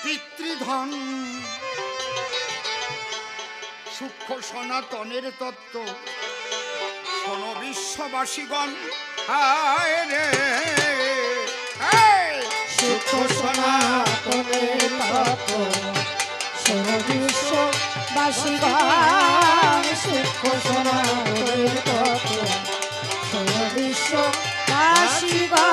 পিতৃধন সূক্ষ্ম সনাতনের তত্ত্ব শোন বিশ্ববাসীগণ। হায় রে সূক্ষ্ম সনাতনের তত্ত্ব শোন বিশ্ববাসীগণ। সূক্ষ্ম সনাতনের তত্ত্ব শোন বিশ্ববাসীগণ।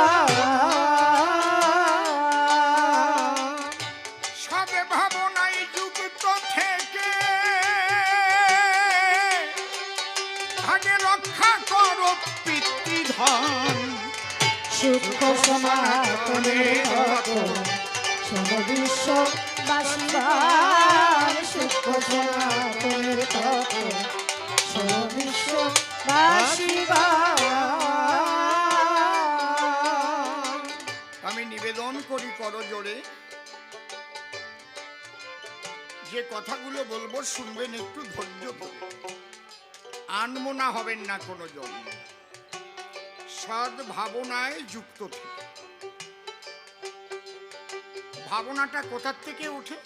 সূক্ষ্ম সনাতনের তত্ত্ব শোন বিশ্ববাসীগণ। সূক্ষ্ম সনাতনের তত্ত্ব শোন বিশ্ববাসীগণ। আমি নিবেদন করি করজোড়ে, যে কথাগুলো বলবো শুনবেন একটু ধৈর্য ধরে, আনমনা হবেন না কোনো জন, সদ ভাবনায় যুক্ত থেকে। ভাবনাটা কোথার থেকে ওঠে?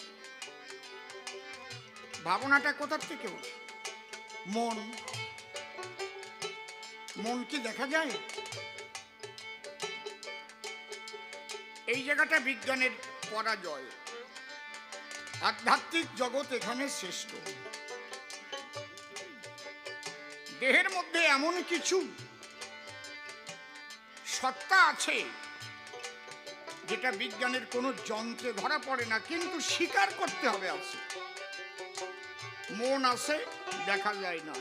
ভাবনাটা কোথার থেকে ওঠে? মন। মন কি দেখা যায়? এই জায়গাটা বিজ্ঞানের পরাজয়। আধ্যাত্মিক জগৎ এখানে শ্রেষ্ঠ। দেহের মধ্যে এমন কিছু সত্তা আছে যেটা বিজ্ঞানের কোনো যন্ত্রে ধরা পড়ে না, কিন্তু স্বীকার করতে হবে আছে। মন আছে, দেখা যায় না।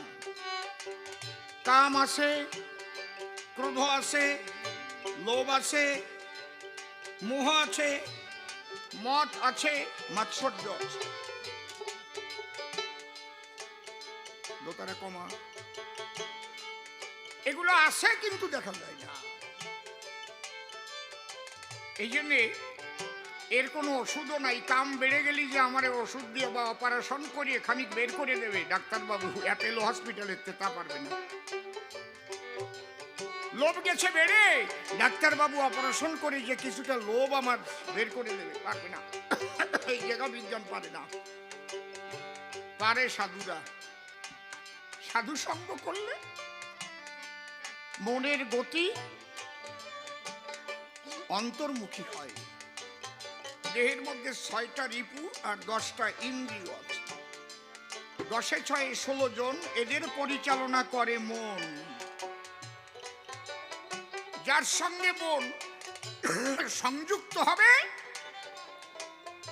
কাম আছে, ক্রোধ আছে, লোভ আছে, মোহ আছে, মদ আছে, মাৎসর্য আছে। দোতারা কমা, এগুলো আছে কিন্তু দেখা যায় না। এই জন্যে এর কোনো ওষুধও নাই। কাম বেড়ে গেলি যে আমার ওষুধ দিয়ে বা অপারেশন করিয়ে খানিক বের করে দেবে ডাক্তারবাবু অ্যাপেলো হসপিটালের, তা পারবে না। লোভ গেছে বেড়ে, ডাক্তারবাবু অপারেশন করে যে কিছুটা লোভ আমার বের করে দেবে, পারবে না। এই জায়গা বিজ্ঞান পারে না। পারে সাধুরা। সাধু সঙ্গ করলে মনের গতি অন্তর্মুখী হয়। দেহের মধ্যে 6টা রিপু আর 10টা ইন্দ্রিয় আছে। 10 6 16 জন, এদের পরিচালনা করে মন। যার সঙ্গে মন সংযুক্ত হবে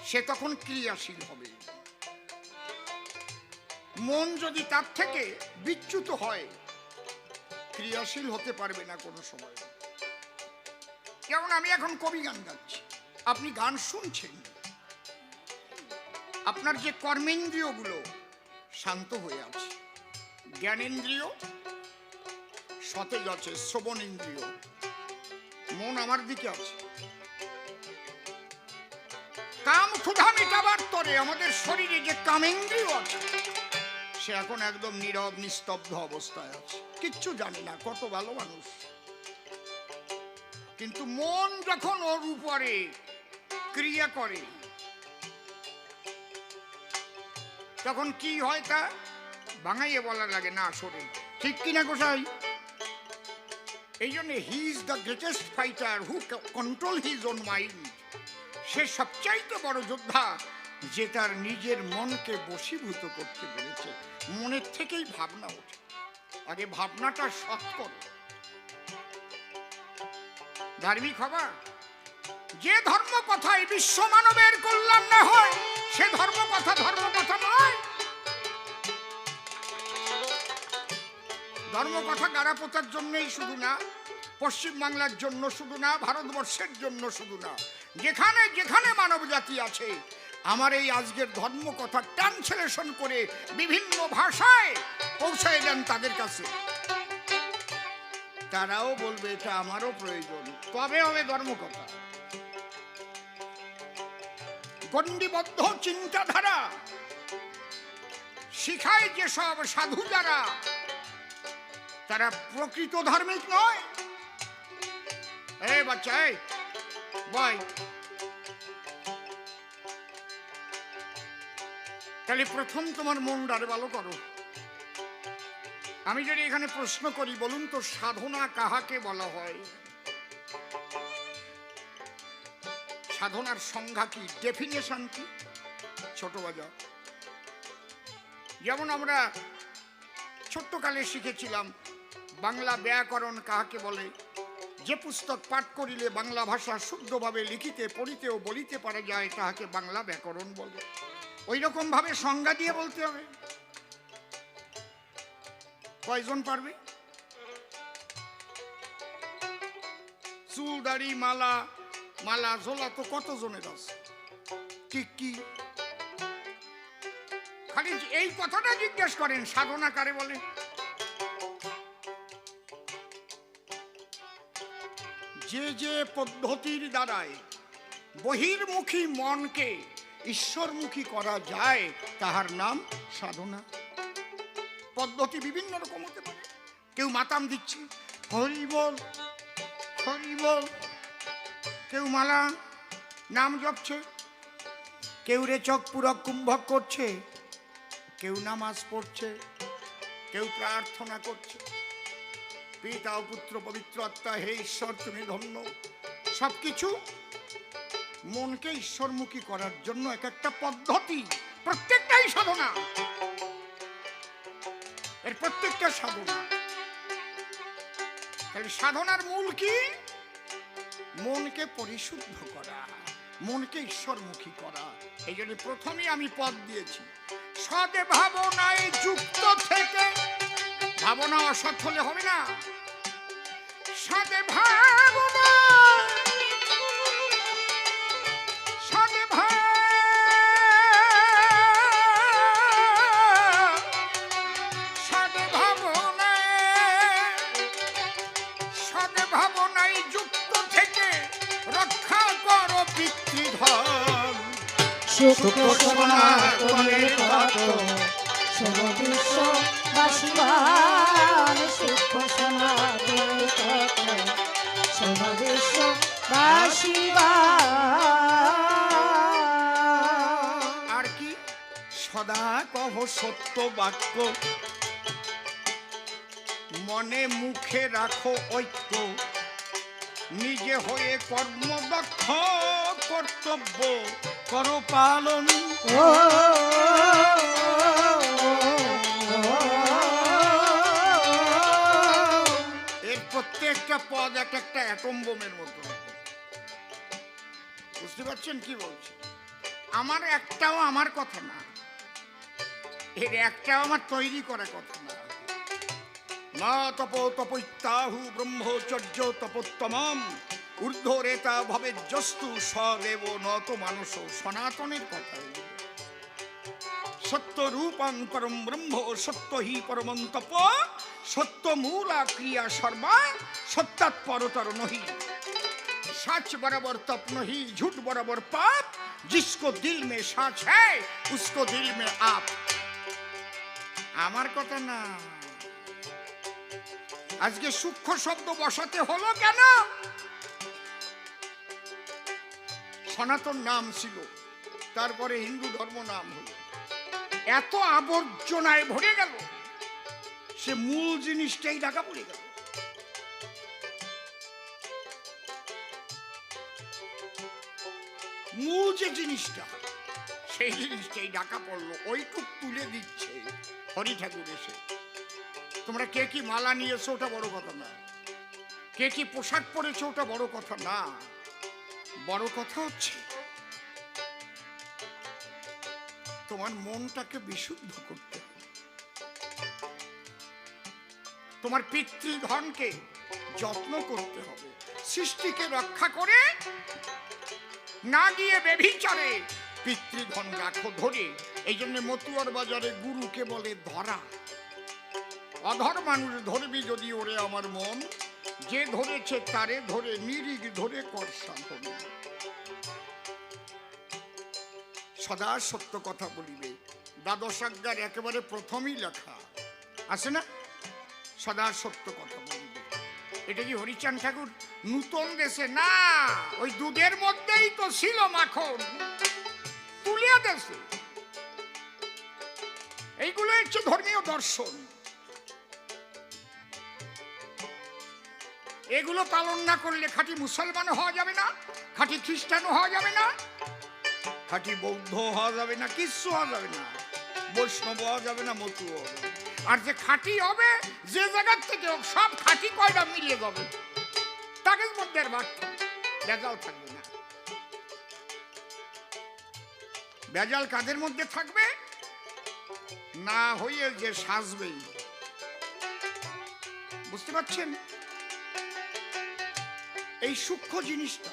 সে তখন ক্রিয়াশীল হবে। মন যদি তার থেকে বিচ্যুত হয় ক্রিয়াশীল হতে পারবে না কোনো সময়। যেমন আমি এখন কবি গান গাচ্ছি, আপনি গান শুনছেন, আপনার যে কর্মেন্দ্রিয়গুলো শান্ত হয়ে আছে, জ্ঞানেন্দ্রিয় সতেজ আছে, শ্রবণেন্দ্রিয়, মন আমার দিকে আছে। কাম ক্ষুধা মিটাবার তরে আমাদের শরীরে যে কামেন্দ্রিয় আছে সে এখন একদম নীরব নিস্তব্ধ অবস্থায় আছে, কিচ্ছু জানে না। কত ভালো মানুষ। কিন্তু মন যখন ওর উপরে ক্রিয়া করে তখন কি হয় তা ভাঙাইয়ে বলার লাগে না শরীর, ঠিক কিনা গোসাই? এই জন্য he is the greatest fighter who control his own mind. সে সবচাইতে বড় যোদ্ধা যে তার নিজের মনকে বশীভূত করতে পেরেছে। মনের থেকেই ভাবনা ওঠে। আগে ভাবনাটা সৎ করো। ধার্মিক হবা। যে ধর্ম কথায় বিশ্ব মানবের কল্যাণ না হয় সে ধর্ম কথা নয়। ধর্ম কথা গারাপোতার জন্যই শুধু না, পশ্চিম বাংলার জন্য শুধু না, ভারতবর্ষের জন্য শুধু না, যেখানে যেখানে মানব জাতি আছে আমার এই আজকের ধর্ম কথা ট্রান্সলেশন করে বিভিন্ন ভাষায় পৌঁছায় দেন তাদের কাছে। তারাও বলবে এটা আমারও প্রয়োজন। তবে হবে ধর্ম কথা। গণ্ডিবদ্ধ চিন্তাধারা শিখায় যেসব সাধু যারা, তারা প্রকৃত ধার্মিক নয়। এই বাচ্চা, এই বয়, তাহলে প্রথম তোমার মনটারে ভালো করো। আমি যদি এখানে প্রশ্ন করি, বলুন তো সাধনা কাহাকে বলা হয়? সাধনার সংজ্ঞা কি, ডেফিনেশন কি? ছোট বাজা। যেমন আমরা ছোট্টকালে শিখেছিলাম বাংলা ব্যাকরণ কাহাকে বলে, যে পুস্তক পাঠ করিলে বাংলা ভাষা শুদ্ধভাবে লিখিতে পড়িতে ও বলিতে পারা যায় তাহাকে বাংলা ব্যাকরণ বলে। ওই রকম ভাবে সংজ্ঞা দিয়ে বলতে হবে। কয়জন পারবে? চুল দাড়ি মালা, মালা ঝোলা তো কতজনের আছে? ঠিক কি? খালি এই কথাটা জিজ্ঞেস করেন, সাধনা কারে বলে? যে যে পদ্ধতির দ্বারায় বহির্মুখী মনকে ঈশ্বরমুখী করা যায় তাহার নাম সাধনা। পদ্ধতি বিভিন্ন রকম হতে পারে। কেউ মাতাম দিচ্ছে, হরি বল হরি বল, কেউ মালা নাম জপছে, কেউ রেচক পুরক কুম্ভক করছে, কেউ নামাজ পড়ছে, কেউ প্রার্থনা করছে, পিতা ও পুত্র পবিত্র আত্মা, হে ঈশ্বর তুমি ধন্য। সবকিছু মনকে ঈশ্বরমুখী করার জন্য এক একটা পদ্ধতি, প্রত্যেকটাই সাধনা। এর প্রত্যেকটা সাধনা। তাহলে সাধনার মূল কি? মনকে পরিশুদ্ধ করা, মনকে ঈশ্বরমুখী করা। এই জন্য প্রথমে আমি পদ দিয়েছি, সদে ভাবনায় যুক্ত থেকে। ভাবনা অসৎ হলে হবে না। সদে ভাবনা, সদে ভাবনায় যুক্ত থেকে রক্ষা করো পিতৃধন। সুখ সনাতনের তত্ত্ব শোনো বিশ্ববাসীগণ। সুখ সনাতনের তত্ত্ব শোনো বিশ্ববাসীগণ। আর কি? সদা কহ সত্য বাক্য, মনে মুখে রাখো ঐক্য। নিজে হয়ে কর্মদক্ষ, কর্তব্য করো পালন। এর প্রত্যেকটা পদ এক একটা অ্যাটম বোমের মতো। বুঝতে পারছেন কি বলছি? আমার একটাও আমার কথা না, এর একটাও আমার তৈরি করা কথা না। না তপো তপৈত্যাহু ব্রহ্মচর্য তপোত্তমম ঊর্ধ্বরেতা ভবে জস্তু সদেব নত মানস। সনাতনের কথা। সত্য রূপং পরম ব্রহ্ম সত্য হি পরমং তপ। সত্য মূলা ক্রিয়া সর্বা সত্যাৎ পরতর নহি। सच बराबर तप नहीं, झूठ बराबर पाप। जिसको दिल में सच है उसको दिल में आप। আমার কথা না। আজকে সূক্ষ্ম শব্দ বসাতে হলো কেন? সনাতন নাম ছিল, তারপরে হিন্দু ধর্ম নাম হলো। এত আবর্জনায় ভরে গেল, সে মূল জিনিসটাই ঢাকা পড়ে গেল। মূল যে জিনিসটা, সেই জিনিসটাই ঢাকা পড়লো। ওইটুক তুলে দিচ্ছে হরি ঠাকুর এসে। তোমরা কে কি মালা নিয়েছো ওটা বড় কথা না, কে কি পোশাক পরেছো ওটা বড় কথা না। বড় কথা হচ্ছে তোমার মনটাকে বিশুদ্ধ করতে হবে। তোমার পিতৃধনকে যত্ন করতে হবে, সৃষ্টিকে রক্ষা করে না গিয়ে বেভিচারে পিতৃধন রাখো ধরে। এই জন্য মতুয়ার বাজারে গুরুকে বলে ধরা। অধর মানুষ ধরবি যদি ওরে আমার মন, যে ধরেছে তারে ধরে নিরিগ ধরে কর সাধন। সদা সত্য কথা বলিবে, দ্বাদশ আজ্ঞার একেবারে প্রথমেই লেখা আছে না, সদা সত্য কথা বলিবে। এটা কি হরিচাঁদ ঠাকুর নূতন দেশে না, ওই দুধের মধ্যেই তো ছিল মাখন, তুলিয়া দেশে। এইগুলো হচ্ছে ধর্মীয় দর্শন। এগুলো পালন না করলে খাঁটি মুসলমান হওয়া যাবে না, খাঁটি খ্রিস্টানও হওয়া যাবে না, খাঁটি বৌদ্ধ হওয়া যাবে না, কিচ্ছু হওয়া যাবে না, বৈষ্ণব হওয়া যাবে না, মতুও হওয়া যাবে না। আর যে খাঁটি হবে যে জায়গার থেকে হোক, সব খাঁটি কয়টা মিলিয়ে যাবে, তাকে মধ্যে আর বাদ ভেজাল থাকবে না। ভেজাল কাদের মধ্যে থাকবে? না হইয়ে যে সাজবেই। বুঝতে পারছেন? এই সূক্ষ্ম জিনিসটা,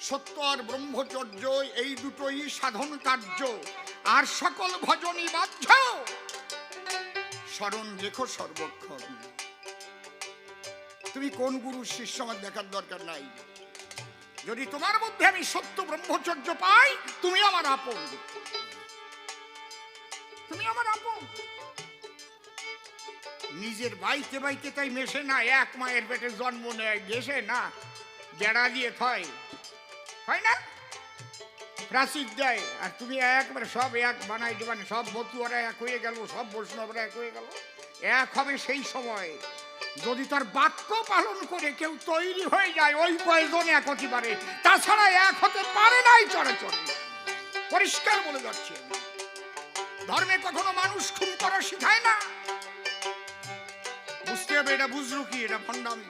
সত্য আর ব্রহ্মচর্য এই দুটোই সাধন কার্য, আর সকল ভজনই বাধ্য। স্মরণ রেখো সর্বক্ষণ। তুমি কোন গুরু শিষ্য আমার দেখার দরকার নাই। যদি তোমার মধ্যে আমি সত্য ব্রহ্মচর্য পাই, তুমি আমার আপন, তুমি আমার আপন। নিজের বাইতে বাইতে তাই মেশে না, এক মায়ের পেটে জন্ম নেয় গেছে না, বেড়া দিয়ে থয় হয় না, প্রাচীর দেয়, আর তুমি একবারে সব এক বানাই দেবেন। সব মতুয়ারা এক হয়ে গেল, সব বৈষ্ণবরা এক হয়ে গেল। এক হবে সেই সময় যদি তার বাক্য পালন করে কেউ তৈরি হয়ে যায়, ওই কয়েকজন এক হতে পারে, তাছাড়া এক হতে পারে নাই চরাচরে। পরিষ্কার বলে যাচ্ছে, ধর্মে কখনো মানুষ খুন করা শিখায় না। বুঝতে হবে, এটা বুঝলো কি, এটা ভণ্ডামি।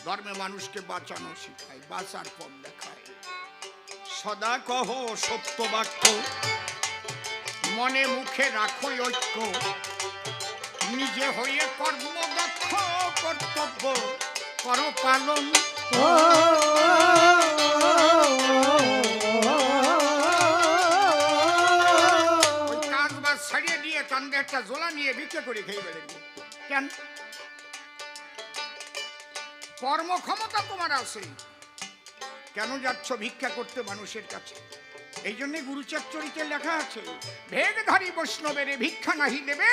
ধর্মে মানুষকে বাঁচানো শিখায়, বাঁচার পথ দেখায়। সদা কহ সত্য বাক্য, মনে মুখে রাখো ঐক্য, নিজে হয়ে কর্মদক্ষ, কর্তব্য করো পালন। ওই কাজ বাজ ছাড়িয়ে দিয়ে কান্দে একটা জোলা নিয়ে ভিক্ষা করে খেয়ে বেড়ে। কেন? কর্মক্ষমতা তোমার আছে, কেন যাচ্ছ ভিক্ষা করতে মানুষের কাছে? এই জন্য গুরুচরিত্রে লেখা আছে, ভেগধারী বৈষ্ণবের ভিক্ষা নাহি দেবে,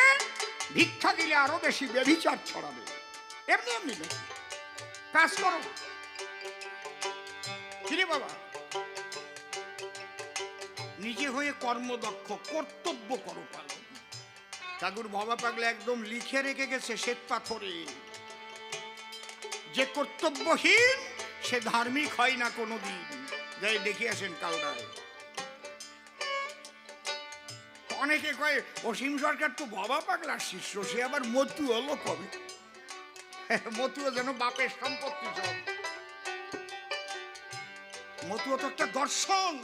ভিক্ষা দিলে আরো বেশি ব্যভিচার ছড়াবে। এমনি এমনি কাজ করো। কিরে বাবা, নিজে হয়ে কর্মদক্ষ, কর্তব্য করো পালন। ঠাকুর বাবা পাগলা একদম লিখে রেখে গেছে শ্বেত পাথরে, যে কর্তব্যহীন সে ধার্মিক হয় না কোনোদিন। যাই দেখে আসেন কালরায়। অনেকে কয় অসীম সরকার তো বাবা পাগলার শিষ্য, সে আবার মতু হলো কবে? মতুয়া যেন বাপের সম্পত্তি সব। মতুয়া তো একটা দর্শন।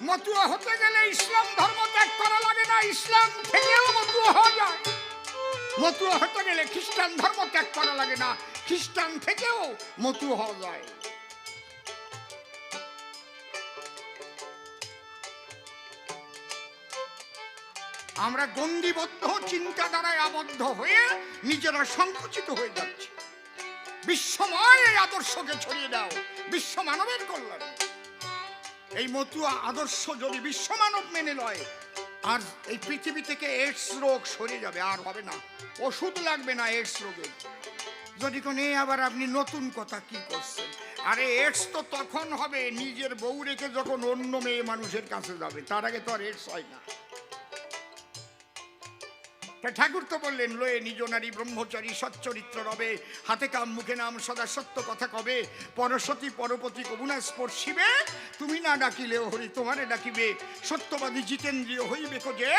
মতুয়া হতে গেলে ইসলাম ধর্ম ত্যাগ করা লাগে না, ইসলাম থেকেও মতুয়া হওয়া যায়। মতুয়া হতে গেলে খ্রিস্টান ধর্ম ত্যাগ করা লাগে না, খ্রিস্টান থেকেও মতুয়া হওয়া যায়। আমরা গণ্ডিবদ্ধ চিন্তাধারায় আবদ্ধ হয়ে নিজেরা সংকুচিত হয়ে যাচ্ছি। বিশ্বময় এই আদর্শকে ছড়িয়ে দাও, বিশ্ব মানবের কল্যাণ। এই মতুয়া আদর্শ যদি বিশ্ব মানব মেনে লয়, আর এই পৃথিবী থেকে এইডস রোগ সরে যাবে, আর হবে না, ওষুধ লাগবে না এইডস রোগের। যদি কোন আবার আপনি নতুন কথা কি করছেন? আরে এইডস তো তখন হবে নিজের বউ রেখে যখন অন্য মেয়ে মানুষের কাছে যাবে, তার আগে তো আর এইডস হয় না। ঠাকুর তো বললেন, লয়ে নিজ নারী ব্রহ্মচারী সচ্চরিত্র রবে, হাতে কাম মুখে নাম সদা সত্য কথা কবে, পরশতী পরপতি কবুনা স্পর্শিবে, তুমি না ডাকিলেও হরি তোমারে ডাকিবে, সত্যবাদী জিতেন্দ্রীয় হইবে যে,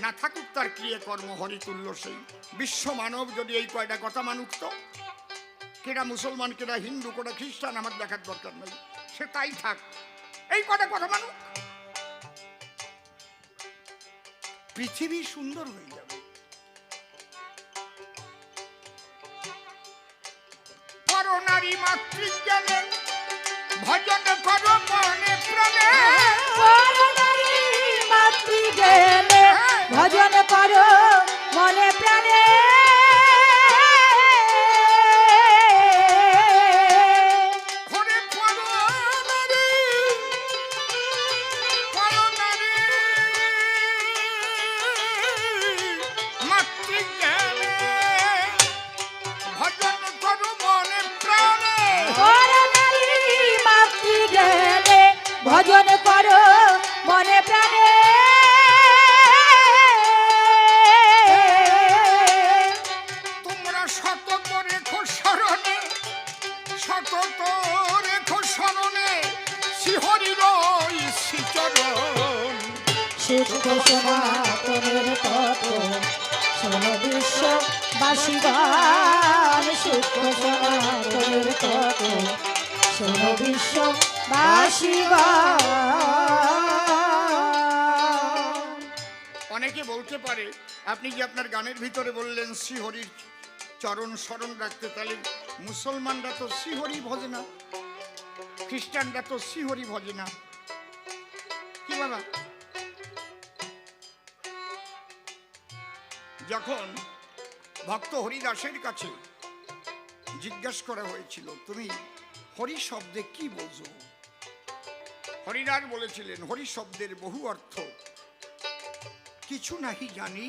না থাকুক তার ক্রিয়া কর্ম হরি তুল্য সেই। বিশ্ব মানব যদি এই কয়টা কথা মানুক, তো কেডা মুসলমান, কেডা হিন্দু, কেডা খ্রিস্টান আমার দেখার দরকার নেই, সে তাই থাক, এই কয়টা কথা মানুক, পৃথিবী সুন্দর হয়ে যাবে। নারী মাতৃজ্ঞানে ভজন করো মনে প্রাণে, নারী মাতৃজ্ঞানে ভজন করো মনে প্রাণে, ঘরে পড়ো নারী, পড়ো নারী মাতৃজ্ঞানে ভজন করো মনে প্রাণে, নারী মাতৃজ্ঞানে ভজন করো মনে প্রাণে। সূক্ষ্ম সনাতনের তত্ত্ব শোনো বিশ্ববাসীগণ, সূক্ষ্ম সনাতনের তত্ত্ব শোনো বিশ্ববাসীগণ। অনেকে বলতে পারে আপনি যে আপনার গানের ভিতরে বললেন শ্রীহরির চরণ স্মরণ রাখতে, তাহলে মুসলমানরা তো শ্রীহরি ভজে না, খ্রিস্টানরা তো শ্রীহরি ভজে না, কি বাবা? যখন ভক্ত হরিদাসের কাছে জিজ্ঞাসা করা হয়েছিল তুমি হরি শব্দে কি বোঝো, হরিদাস বলেছিলেন হরি শব্দের বহু অর্থ, কিছু নাহি জানি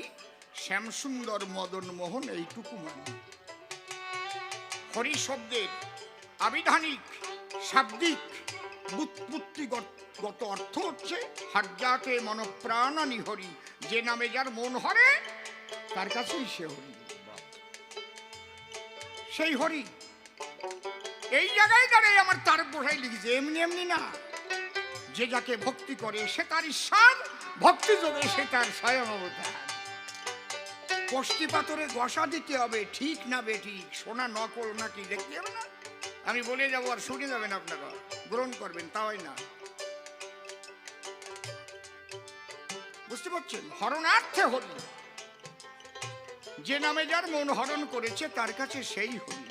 শ্যামসুন্দর মদন মোহন এইটুকু মানি। হরি শব্দের আবিধানিক শাব্দিক বুৎপত্তিগত অর্থ হচ্ছে হার্যাতে মনপ্রাণানি হরি, যে নামে যার মন হরে তার কাছেই সে হরি, সেই হরি। এই জায়গায় দাঁড়িয়ে আমার তার বসাই লিখেছে, এমনি এমনি না, যে যাকে ভক্তি করে সে তার ঈশ্বর, ভক্তি যোগে সে তার স্বয়ং অবতার। কষ্টি পাথরে গসা দিতে হবে, ঠিক না বেঠিক, সোনা নকল নাকি দেখতে হবে না, আমি বলে যাবো আর শুনে যাবেন, আপনারা গ্রহণ করবেন, তাই না? বুঝতে পারছেন? হরণার্থে হরি, যে নামে যার মন হরণ করেছে তার কাছে সেই হরি,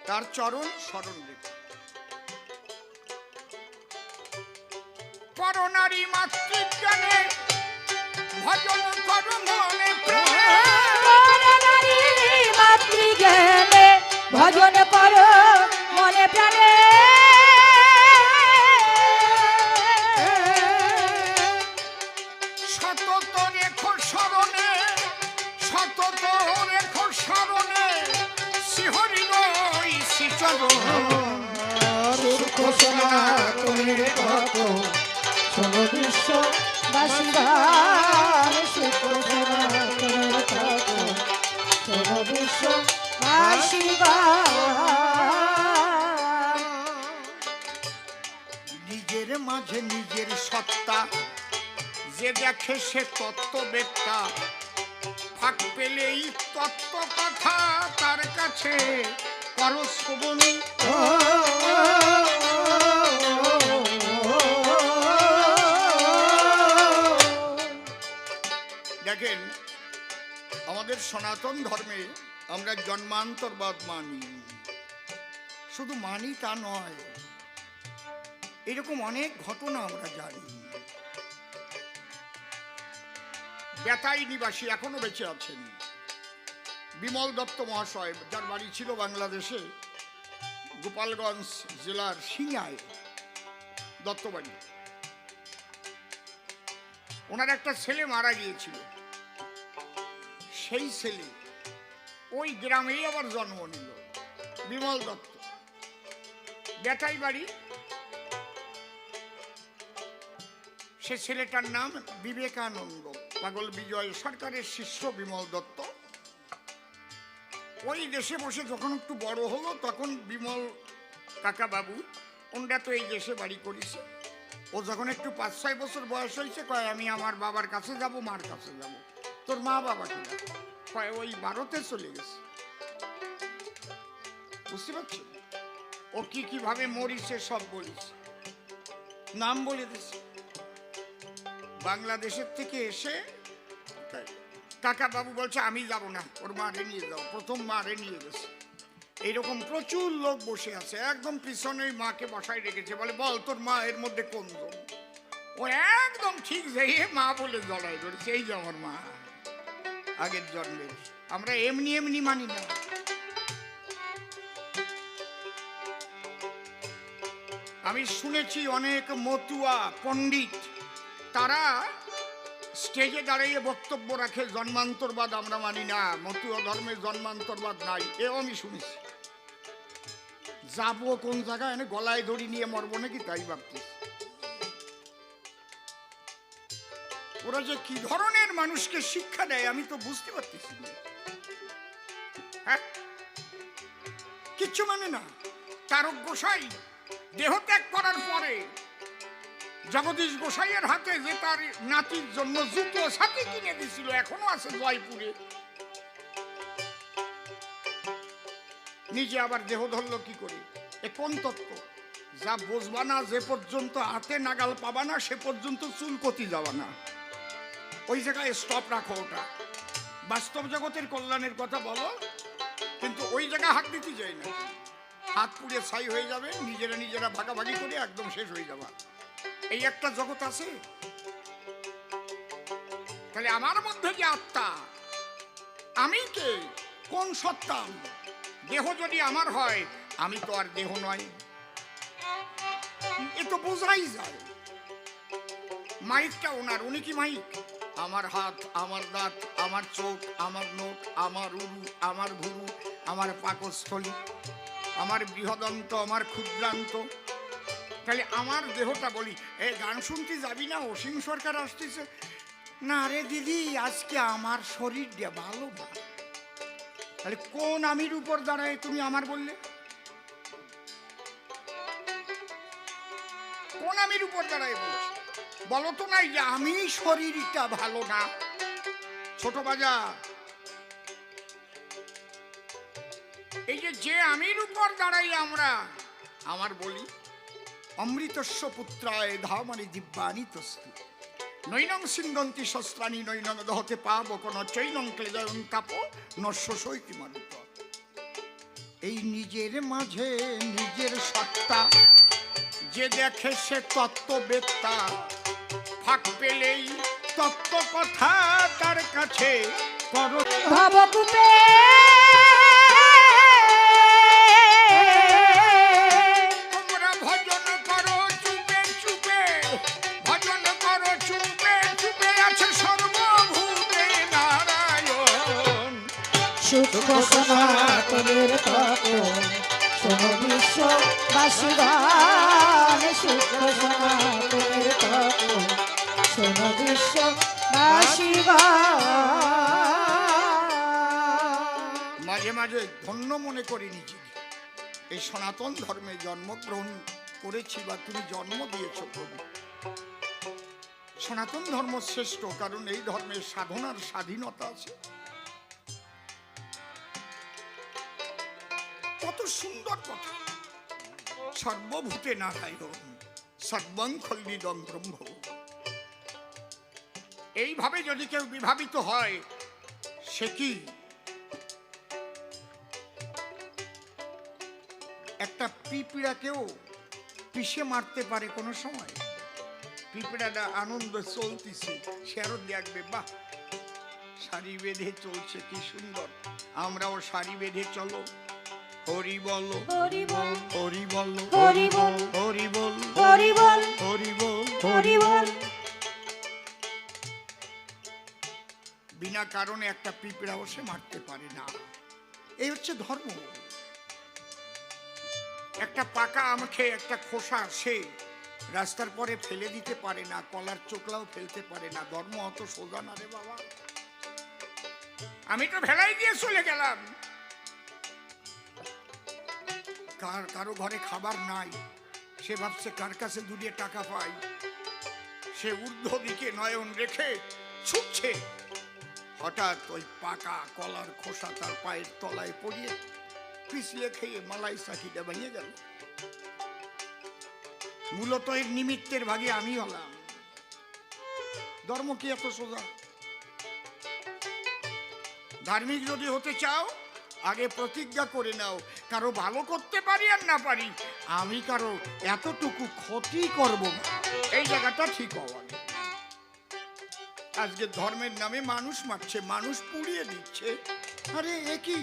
তার চরণ স্মরণ রেখে। পরনারী মাতৃজ্ঞানে ভজন কর মনে প্রাণে, পরনারী মাতৃজ্ঞানে ভজন করো মনে প্রাণে, সতত রেখো স্মরণে, সতত রেখো স্মরণে শ্রীহরি নই শ্রীচরণ। সূক্ষ্ম সনাতনের তত্ত্ব শোনো বিশ্ববাসীগণ, সূক্ষ্ম সনাতনের তত্ত্ব শোনো বিশ্ববাসীগণ। নিজের মাঝে নিজের সত্তা যে দেখে সে তত্ত্ববেত্তা, ফাঁক পেলেই তত্ত্ব কথা তার কাছে করো শ্রবণ। দেখেন আমাদের সনাতন ধর্মে আমরা জন্মান্তরবাদ মানি, শুধু মানি তা নয়, এরকম অনেক ঘটনা আমরা জানি। বেতাই নিবাসী এখনো বেঁচে আছেন বিমল দত্ত মহাশয়, যার বাড়ি ছিল বাংলাদেশে গোপালগঞ্জ জেলার সিঙ্গায় দত্তবাড়ি। ওনার একটা ছেলে মারা গিয়েছিল, সেই ছেলে ওই গ্রামেই আবার জন্ম নিল, বিমল দত্ত, বেতাই বাড়ি। সে ছেলেটার নাম বিবেকানন্দ, পাগল বিজয় সরকারের শিষ্য বিমল দত্ত। ওই দেশে বসে যখন একটু বড় হলো তখন বিমল কাকা বাবু ওনরা তো এই দেশে বাড়ি করেছে, ও যখন একটু 5-6 বছর বয়স হয়েছে কয় আমি আমার বাবার কাছে যাব, মার কাছে যাব। তোর মা বাবা কিনা? কয় ওই ভারতে চলে গেছে। বুঝতে পারছি ও কি কিভাবে মরিছে সব বলিছে, নাম বলে দিছে। বাংলাদেশের থেকে এসে কাকা বাবু বলছে আমি যাব না, ওর মারে নিয়ে যাও। প্রথম মারে নিয়ে গেছে, এইরকম প্রচুর লোক বসে আছে, একদম পিছনে মাকে বসায় রেখেছে, বলে বল তোর মা এর মধ্যে কোন জন? ও একদম ঠিক যেয়ে মা বলে জড়াই ধরেছে, এই যে আমার মা আগের জন্মের। আমরা এমনি এমনি মানি না। আমি শুনেছি অনেক মতুয়া পণ্ডিত তারা স্টেজে দাঁড়িয়ে বক্তব্য রাখে জন্মান্তরবাদ আমরা মানি না, মতুয়া ধর্মে জন্মান্তরবাদ নাই, এও আমি শুনেছি। যাবো কোন জায়গায়, এনে গলায় দড়ি নিয়ে মরবো নাকি তাই ভাবছি। ওরা যে কি ধরনের মানুষকে শিক্ষা দেয় আমি তো বুঝতে পারতেছি না। হ্যাঁ, কিচ্ছু মানে না। তারক গোসাই দেহ ত্যাগ করার পরে জগদীশ গোসাইয়ের হাতে যে তার নাতির জন্য জুতো সাথে কিনে দিছিল, এখনো আছে জয়পুরে। নিজে আবার দেহ ধরল কি করে? এ কোন তত্ত্ব? যা বুঝবা না, যে পর্যন্ত হাতে নাগাল পাবা না সে পর্যন্ত চুল কতি যাবা না, ওই জায়গায় স্টপ রাখো। ওটা বাস্তব জগতের কল্যাণের কথা বলো, কিন্তু ওই জায়গায় হাত দিতে যাই না। হাত পুড়ে ছাই হয়ে যাবে, নিজেরা নিজেরা ভাগাভাগি করে একদম শেষ হয়ে যাবা। এই একটা জগৎ আছে। তাহলে আমার মধ্যে যে আত্মা, আমি কে? কোন সত্তা? দেহ যদি আমার হয়, আমি তো আর দেহ নয়, এ তো বোঝাই যায়। মাইকটা ওনার, উনি কি মাইক? আমার হাত, আমার দাঁত, আমার চোখ, আমার নখ, আমার উরু, আমার ভুরু, আমার পাকস্থলী, আমার বৃহদন্ত, আমার ক্ষুদ্রান্ত। তাহলে আমার দেহটা বলি, এই গান শুনতে যাবি না? অসীম সরকার আসতেছে। না রে দিদি, আজকে আমার শরীরটা ভালো না। তাহলে কোন আমির উপর দাঁড়ায় তুমি আমার বললে? কোন আমির উপর দাঁড়ায় বলছো? বলো তো নাই যে আমি শরীরটা ভালো না। ছোট বাজার, এই যে আমির উপর দাঁড়াই আমরা, আমার বলি অমৃতস্য পুত্রায় ধামানি দিব্যানি তস্তু নৈনং সিন্ধন্তি শস্ত্রাণি নৈনং দহতে পাব কোন চৈনং ক্লেদয়ং তাপ নশ্বসৈতি মানিত। এই নিজের মাঝে নিজের সত্তা যে দেখে সে তত্ত্ববেত্তা, ফাঁক পেলেই তত্ত্ব কথা তার কাছে করো ভবকূপে তোমরা ভজন করো চুপে চুপে, ভজন করো চুপে চুপে, আছে সর্বভূতে নারায়ণ। সূক্ষ্ম সনাতনের তত্ত্ব শোনো বিশ্ববাসীগণ, সূক্ষ্ম সনাতনের তত্ত্ব শোনো বিশ্ববাসীগণ। মাঝে মাঝে ধন্য মনে করি নিজেকে, এই সনাতন ধর্মে জন্মগ্রহণ করেছি বা তুমি জন্ম দিয়েছ প্রভু। সনাতন ধর্ম শ্রেষ্ঠ, কারণ এই ধর্মের সাধনার স্বাধীনতা আছে। কত সুন্দর কথা, সর্বভূতে নারায়ণ সর্বং খল্বিদং ব্রহ্ম। এইভাবে যদি কেউ বিভাবিত হয়, সে কি একটা পিঁপড়াকেও পিষে মারতে পারে কোনো সময়? পিঁপড়াটা আনন্দ চলতেছে, সে আরো দেখবে বাহ সারি বেঁধে চলছে, কি সুন্দর, আমরাও সারি বেঁধে চলো। হরি বল হরি বল হরি বল হরি বল হরি বল হরি বল হরি বল। হরি বল। বিনা কারণে একটা পিঁপড়াও সে মারতে পারে না। এই হচ্ছে ধর্ম। একটা পাকা আম খেয়ে একটা খোসা সে রাস্তার পরে ফেলে দিতে পারে না, কলার চোখলাও ফেলতে পারে না। ধর্ম অত সোজা না রে বাবা। আমি তো ফেলাই দিয়ে চলে গেলাম, কারো ঘরে খাবার নাই, সে ভাবছে কার কাছে দুটিয়ে টাকা পাই, সে ঊর্ধ্ব দিকে নয়ন রেখে ছুটছে। হঠাৎ ওই পাকা কলার খোসা তার পায়ের তলায় পড়িয়ে পিছলে খেয়ে মালাই সাকিটা ভেঙে গেল। মূলত এর নিমিত্তের ভাগে আমি হলাম। ধর্ম কি এত সোজা? ধার্মিক যদি হতে চাও, আগে প্রতিজ্ঞা করে নাও, কারো ভালো করতে পারি আর না পারি, আমি কারো এতটুকু ক্ষতি করব না। এই জায়গাটা ঠিক হওয়া। আজকে ধর্মের নামে মানুষ মারছে, মানুষ পুড়িয়ে দিচ্ছে। আরে একই,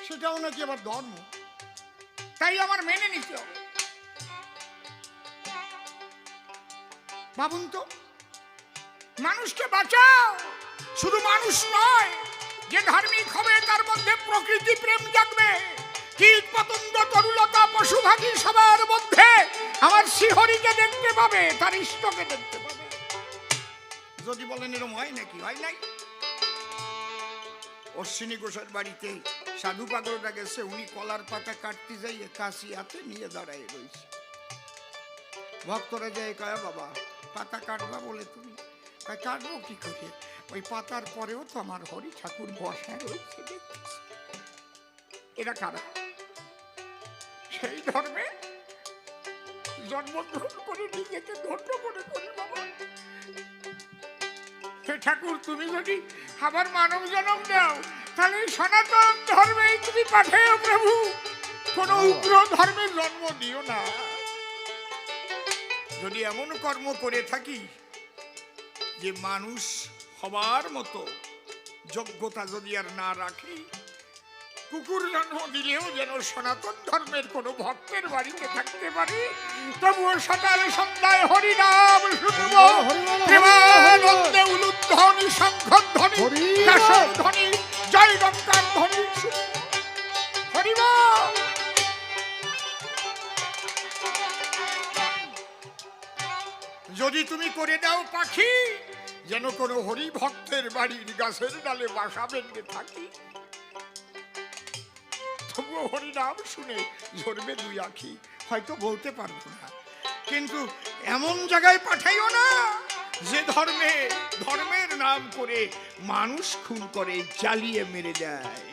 সেটাও নাকি আবার ধর্ম? তাই আমার মেনে নিতে হবে। ভাবুন তো, মানুষকে বাঁচাও। শুধু মানুষ নয়, যে ধার্মিক হবে তার মধ্যে প্রকৃতি প্রেম জাগবে। কীট পতঙ্গ তরুলতা পশুভাগী সবার মধ্যে আমার শ্রীহরিকে দেখতে পাবে, তার ইষ্টকে দেখতে পাবে। যদি বলেন এরকম হয় নাকি? হয় নাই। অশ্বিনী ঘোষের বাড়িতে সাধু পাগলটা গেছে, উনি কলার পাতা কাটতে যাইয়ে কাশি হাতে নিয়ে দাঁড়ায় রয়েছে। ভক্তরা যায় কয় বাবা পাতা কাটবা বলে তুমি কয় কাটবো কি করে, ওই পাতার পরেও তো আমার হরি ঠাকুর বসা রয়েছে দেখতেছি। এরা কারা? সেই ধর্মে জন্মগ্রহণ করে নিজেকে ধন্য মনে করি বাবা। হে ঠাকুর, তুমি যদি আবার মানব জন্ম দাও তাহলে সনাতন ধর্মেই তুমি পাঠাও প্রভু, কোন উগ্র ধর্মের জন্ম দিও না। যদি এমন কর্ম করে থাকি যে মানুষ হবার মতো যোগ্যতা যদি আর না রাখি, কুকুর জন্ম দিলেও যেন সনাতন ধর্মের কোন ভক্তের বাড়িতে থাকতে পারে, তবুও সকাল সন্ধ্যায় হরিনাম শুনব, প্রেমানন্দে উলুধ্বনি শঙ্খধ্বনি কাশধ্বনি জয় গঙ্গার ধ্বনি হরিব। যদি তুমি করে দাও পাখি যেন কোনো হরি ভক্তের বাড়ির গাছের ডালে বাসা বেঁধে থাকি, তবুও হরিনাম শুনে ঝরবে দুই আখি। হয়তো বলতে পারবো না, কিন্তু এমন জায়গায় পাঠাইও না যে ধর্মের নাম করে মানুষ খুন করে, জ্বালিয়ে মেরে দেয়।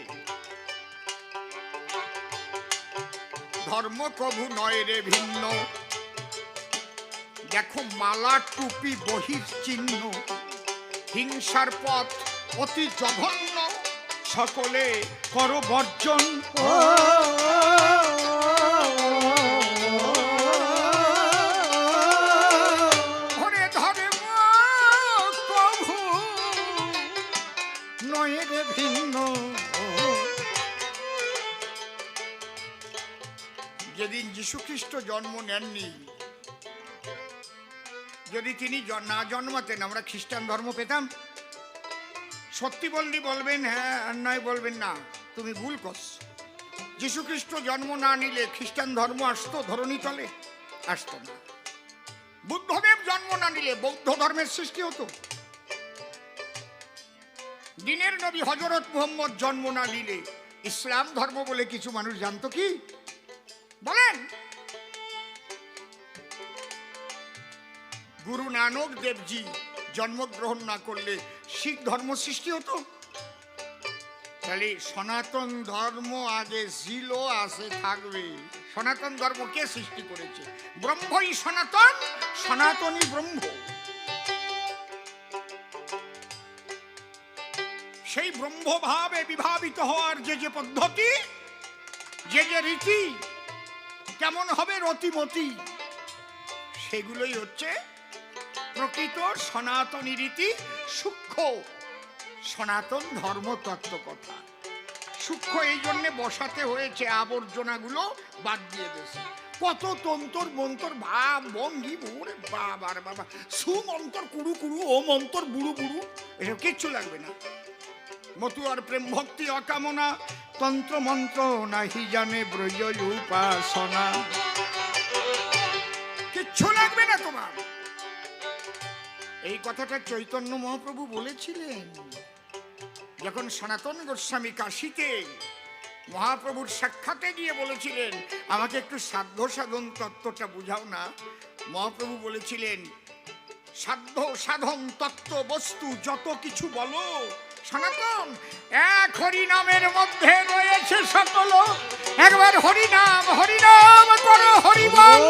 ধর্ম কভু নয় রে ভিন্ন, দেখো মালা টুপি বহির চিহ্ন, হিংসার পথ অতি জঘন্য, সকলে করো বর্জন। ঘরে ধর্ম কভু নয় রে ভিন্ন। যেদিন যীশুখ্রিস্ট জন্ম নেননি, যদি তিনি না জন্মাতেন আমরা খ্রিস্টান ধর্ম পেতাম? সত্যি বললি বলবেন হ্যাঁ, আর নয় বলবেন না তুমি ভুল করছো। যীশুখ্রিস্ট জন্ম না নিলে খ্রিস্টান ধর্ম আসতো ধরণী তলে? আসতো না। বুদ্ধদেব জন্ম না নিলে বৌদ্ধ ধর্মের সৃষ্টি হতো? দিনের নবী হযরত মুহাম্মদ জন্ম না নিলে ইসলাম ধর্ম বলে কিছু মানুষ জানতো কি? বলেন। গুরু নানক দেবজি জন্মগ্রহণ না করলে শিখ ধর্ম সৃষ্টি হতো? তাহলে সনাতন ধর্ম আগে ছিল, আছে, থাকবে। সনাতন ধর্ম কে সৃষ্টি করেছে? ব্রহ্মই সনাতন, সনাতনই ব্রহ্ম। সেই ব্রহ্মভাবে বিভাবিত হওয়ার যে পদ্ধতি, যে রীতি, কেমন হবে রতিমতি, সেগুলোই হচ্ছে প্রকৃত সনাতনী রীতি। সূক্ষ্ম সনাতন ধর্ম তত্ত্ব কথা। সূক্ষ্ম এই জন্য বসাতে হয়েছে, আবর্জনাগুলো বাদ দিয়ে দিয়েছে। কত তন্তর মন্তর ভাব ভঙ্গি, ওরে বাবার বাবা, সুমন্তর কুড়ু কুড়ু, ও মন্তর বুড়ু বুড়ু, এসব কিচ্ছু লাগবে না। মতুয়ার প্রেম ভক্তি অকামনা, তন্ত্র মন্ত্র নাহি জানে ব্রজ উপাসনা, কিচ্ছু লাগবে না তোমার। এই কথাটা চৈতন্য মহাপ্রভু বলেছিলেন যখন সনাতন গোস্বামী কাশীতে মহাপ্রভুর সাক্ষাতে গিয়ে বলেছিলেন আমাকে একটু সাধ্য সাধন তত্ত্বটা বুঝাও না। মহাপ্রভু বলেছিলেন সাধ্য সাধন তত্ত্ব বস্তু যত কিছু বলো সনাতন, এক হরিনামের মধ্যে রয়েছে সকল। একবার হরিনাম হরিনাম করো, হরিবল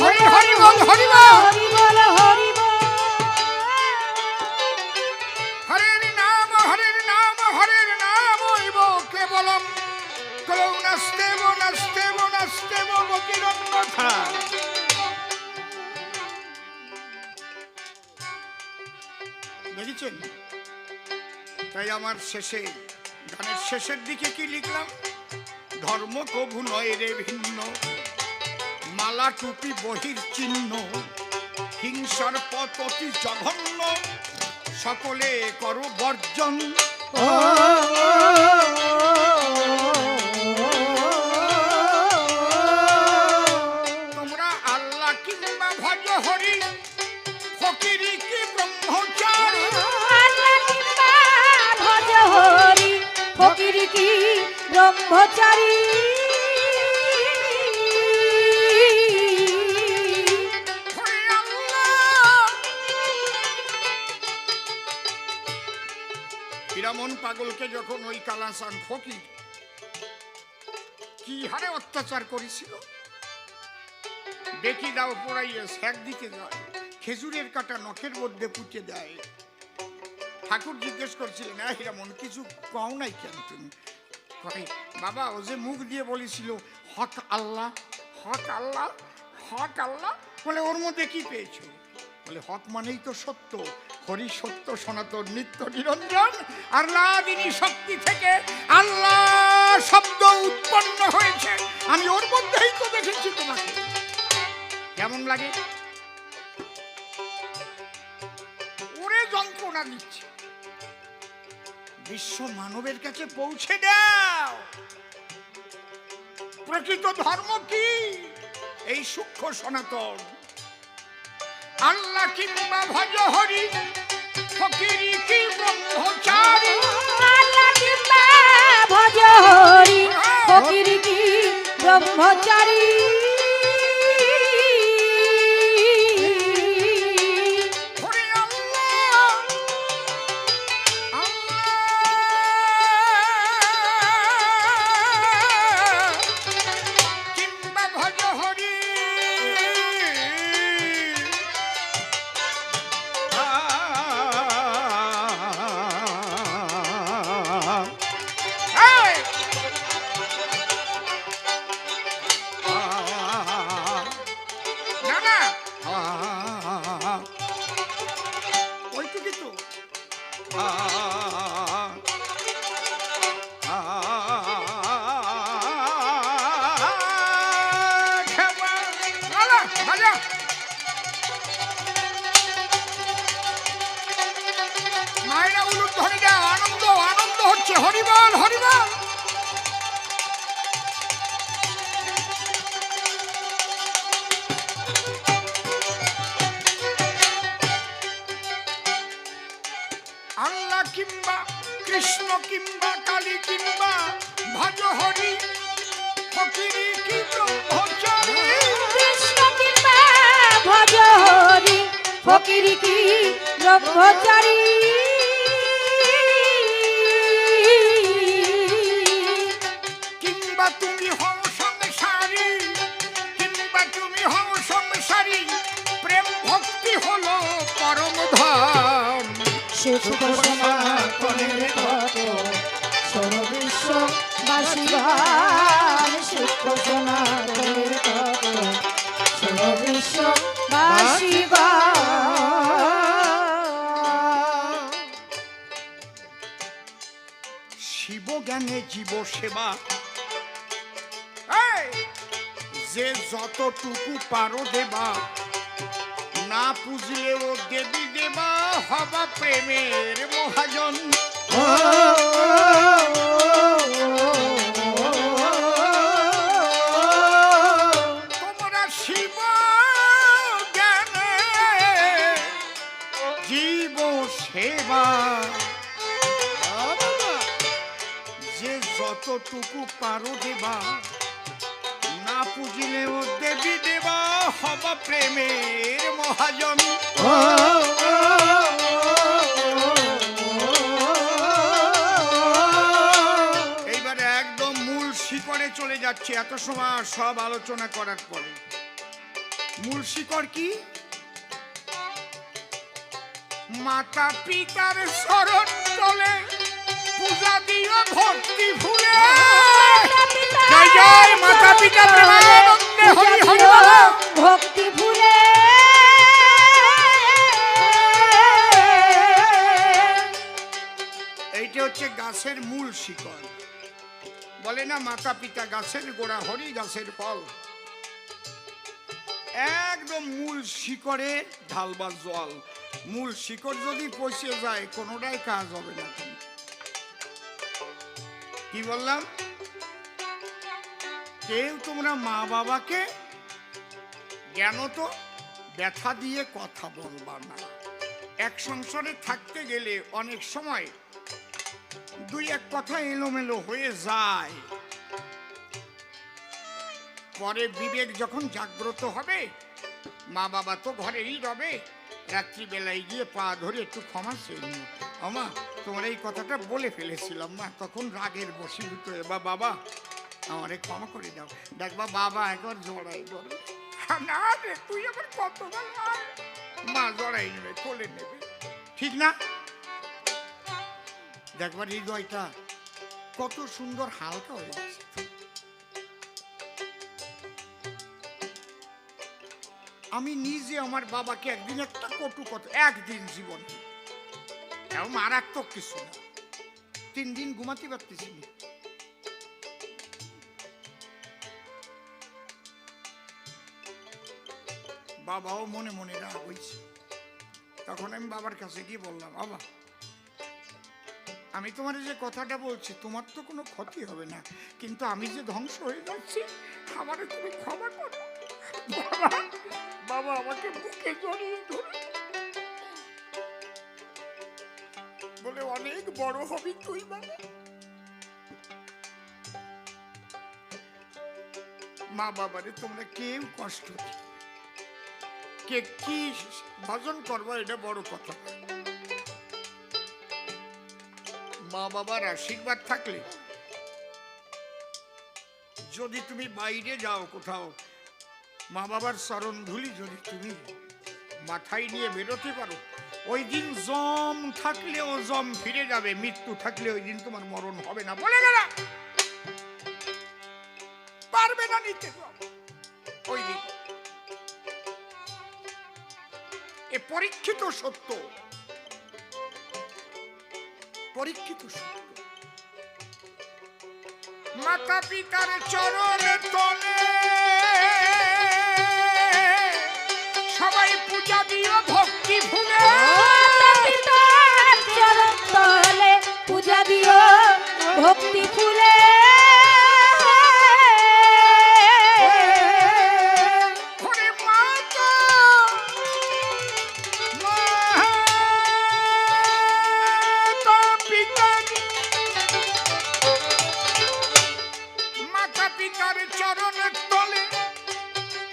হরি হরিবল হরিবল হরিবল হরিবল। হরের নাম হরের নাম হরের নাম হইব কেবলম, কলৌ নাস্তেব নাস্তেব নাস্তেব গতিরন্যথা। দেখেছেন? তাই আমার শেষে, গানের শেষের দিকে কি লিখলাম? ধর্ম কভু নয় রে ভিন্ন, মালা টুপি বহির চিহ্ন, হিংসার পথ অতি জঘন্য, সকলে করো বর্জন। তোমরা আল্লাহ কিংবা ভজ হরি, ফকিরি কি ব্রহ্মচারী, ভজ হরি ফকিরি কি ব্রহ্মচারী। হীরামন পাগলকে যখন ওই কালাসান ফকির কি হারে অত্যাচার করেছিল, বেকি দাও পোড়াইয়ে স্যাক দিতে যায়, খেজুরের কাটা নখের মধ্যে পুঁতে দেয়। ঠাকুর জিজ্ঞেস করছিলেন, হীরামন কিছু কও নাই কেন তুমি? কয়, বাবা ও যে মুখ দিয়ে বলেছিল হক আল্লাহ হক আল্লাহ হক আল্লাহ, বলে ওর মধ্যে কি পেয়েছো? বলে হক মানেই তো সত্য, হরি সত্য সনাতন নিত্য নিরঞ্জন, আর লাদিনী শক্তি থেকে আল্লাহ শব্দ উৎপন্ন হয়েছে, আমি ওর মধ্যেই তো দেখেছি তোমাকে। কেমন লাগে? ওরে যন্ত্রণা দিচ্ছে। বিশ্ব মানবের কাছে পৌঁছে দাও প্রকৃত ধর্ম কি, এই সূক্ষ্ম সনাতন। আল্লাহ কিংবা ভজ হরি, ফকিরি কি ব্রহ্মচারী। আল্লাহ কিংবা ভজ হরি, ফকির কি ব্রহ্মচারী। হরি আল্লাহ আল্লাহ কিংবা ভজ হরি, মায়েরা উলুদ ধরে দাও, আনন্দ আনন্দ হচ্ছে, হরিবল হরিবল। আল্লাহ কিংবা কৃষ্ণ কিংবা কালী কিংবা ভজ হরি, ফকিরি কি ব্রহ্মচারী। কৃষ্ণ কিংবা ভজ হরি, ফকির কি ব্রহ্মচারী। কিংবা তুমি হও সংসারী, কিংবা তুমি হও সংসারী, প্রেম ভক্তি হলো পরম ধন। সুখ সনাতনের কত সর্ববিশ্ববাসীগণ, সুখ সনাতনের কত সর্ববিশ্ববাসীগণ। শিব জ্ঞানে জীব সেবা, এই, যে যতটুকু পারো দেবা, না পুজলেও দেবী দেবা, হবা প্রেমের মহাজন। তোমরা শিব জ্ঞানে জীব সেবা, যে যতটুকু পারো দেবা, না পুজিলেও দেবী দেবা, হবা প্রেমের মহাজন। এইবারে একদম মূল শিকড়ে চলে যাচ্ছে, এত সময় সব আলোচনা করার পরে। মূল শিকড় কি? মাতা পিতার শরণ তলে পূজা দিও ভক্তি ভুলে। জয় জয় মাতা পিতা প্রেমানন্দে হরি হরি বল। ভক্তি ভুলে এইটা হচ্ছে গাছের মূল শিকড়। বলে না মাতা পিতা গাছের গোড়া, হরি গাছের ফল। একদম মূল শিকড়ে ঢালবা জল। মূল শিকড় যদি পচে যায় কোনোটাই কাজ হবে না। কি বললাম? কেউ তোমরা মা বাবাকে জ্ঞান তো ব্যথা দিয়ে কথা বলবা না। এক সংসারে থাকতে গেলে অনেক সময় দুই এক কথা এলোমেলো হয়ে যায়, পরে বিবেক যখন জাগ্রত হবে, মা বাবা তো ঘরেই রবে, রাত্রিবেলায় গিয়ে পা ধরে একটু ক্ষমা চেয়ে নিও। আমা, তোমার এই কথাটা বলে ফেলেছিলাম মা, তখন রাগের বশীভূত হয়ে, বা বাবা আমারে ক্ষমা করে দাও। দেখবা বাবা একবার জড়াই ধরে, না রে তুই আবার কত মা জড়াই নেবে, কোলে নেবে, ঠিক না? দেখবা হৃদয়টা কত সুন্দর হালকা হয়ে গেছে। আমি নিজে আমার বাবাকে একদিন একটা কটু কথা, একদিন জীবন এমন মারাত্মক কিছু না, 3 দিন ঘুমাতে পারতেছি না। বাবাও মনে মনে রাগ হয়েছে। তখন আমি বাবার কাছে গিয়ে বললাম, বাবা আমি তোমার যে কথাটা বলছি তোমার তো কোনো ক্ষতি হবে না, কিন্তু আমি যে ধ্বংস হয়ে যাচ্ছি আমারে তুমি ক্ষমা করো। বাবা আমাকে বুকে জড়িয়ে ধরে বলে, অনেক বড় হবি তুই বাবা। মা বাবারে তোমরা কেউ কষ্ট দিও, কে কি ভজন করবো এটা বড় কথা। মা বাবার আশীর্বাদ থাকলে যদি তুমি বাইরে যাও কোথাও, মা বাবার চরণ ধুলি যদি তুমি মাথায় নিয়ে বেরোতে পারো, ওই দিন জম থাকলেও জম ফিরে যাবে, মৃত্যু থাকলে ওই দিন তোমার মরণ হবে না। বলে গেল পারবে না নিতে ওই দিন। এ পরীক্ষিত সত্য, পরীক্ষিত সত্য। মাতা পিতার চরণে তলে সবাই পূজা দিও ভক্তি ফুলে, মাতা পিতার চরণ তলে পূজা দিও ভক্তি ফুলে। ওরে মাতা, মাতা পিতার চরণের তলে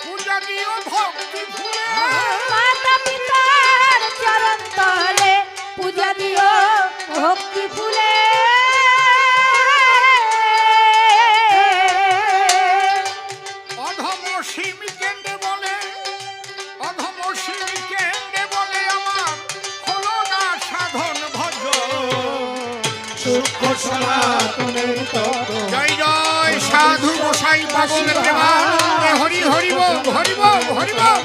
পূজা দিও ভক্তি ফুলে। মাতা পিতার চরণ তলে পূজা দিও ভক্তি ফুলে। অধম সিম কেন্দ্রে বলে, অধম সিম কেন্দ্রে বলে আমার হলো না সাধন ভজন। জয় জয় সাধু গোসাই বাবুল প্রেমানন্দে হরি হরি বল, হরি বল, হরি বল।